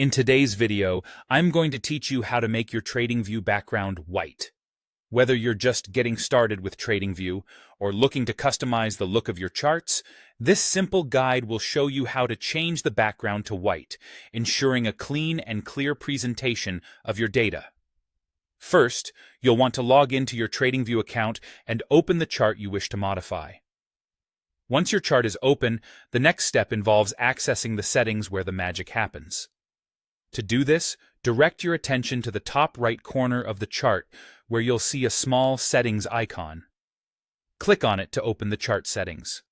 In today's video, I'm going to teach you how to make your Tradingview background white. Whether you're just getting started with Tradingview or looking to customize the look of your charts, this simple guide will show you how to change the background to white, ensuring a clean and clear presentation of your data. First, you'll want to log into your Tradingview account and open the chart you wish to modify. Once your chart is open, the next step involves accessing the settings where the magic happens. To do this, direct your attention to the top right corner of the chart where you'll see a small settings icon. Click on it to open the chart settings.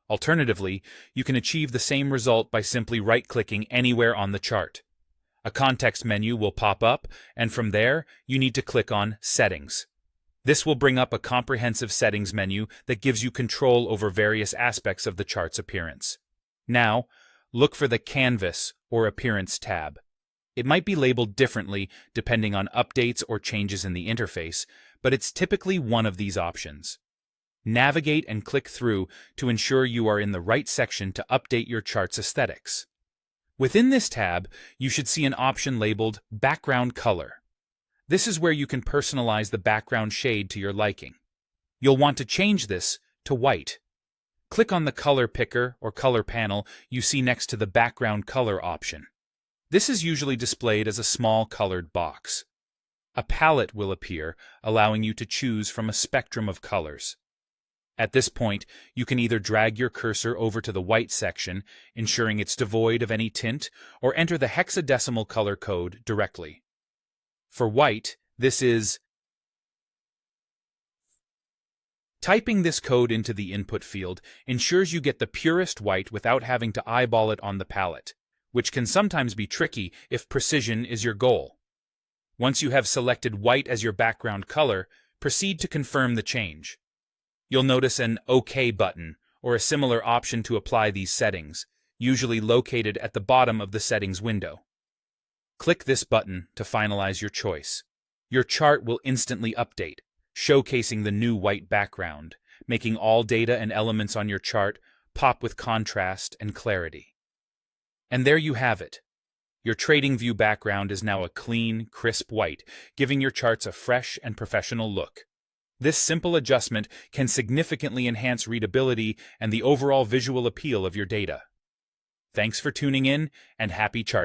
Alternatively, you can achieve the same result by simply right-clicking anywhere on the chart. A context menu will pop up, and from there, you need to click on Settings. This will bring up a comprehensive settings menu that gives you control over various aspects of the chart's appearance. Now, look for the Canvas or Appearance tab. It might be labeled differently depending on updates or changes in the interface, but it's typically one of these options. Navigate and click through to ensure you are in the right section to update your chart's aesthetics. Within this tab, you should see an option labeled Background Color. This is where you can personalize the background shade to your liking. You'll want to change this to white. Click on the color picker or color panel you see next to the background color option. This is usually displayed as a small colored box. A palette will appear, allowing you to choose from a spectrum of colors. At this point, you can either drag your cursor over to the white section, ensuring it's devoid of any tint, or enter the hexadecimal color code directly. For white, this is... Typing this code into the input field ensures you get the purest white without having to eyeball it on the palette, which can sometimes be tricky if precision is your goal. Once you have selected white as your background color, proceed to confirm the change. You'll notice an OK button, or a similar option to apply these settings, usually located at the bottom of the settings window. Click this button to finalize your choice. Your chart will instantly update, showcasing the new white background, making all data and elements on your chart pop with contrast and clarity. And there you have it. Your Tradingview background is now a clean, crisp white, giving your charts a fresh and professional look. This simple adjustment can significantly enhance readability and the overall visual appeal of your data. Thanks for tuning in, and happy charting.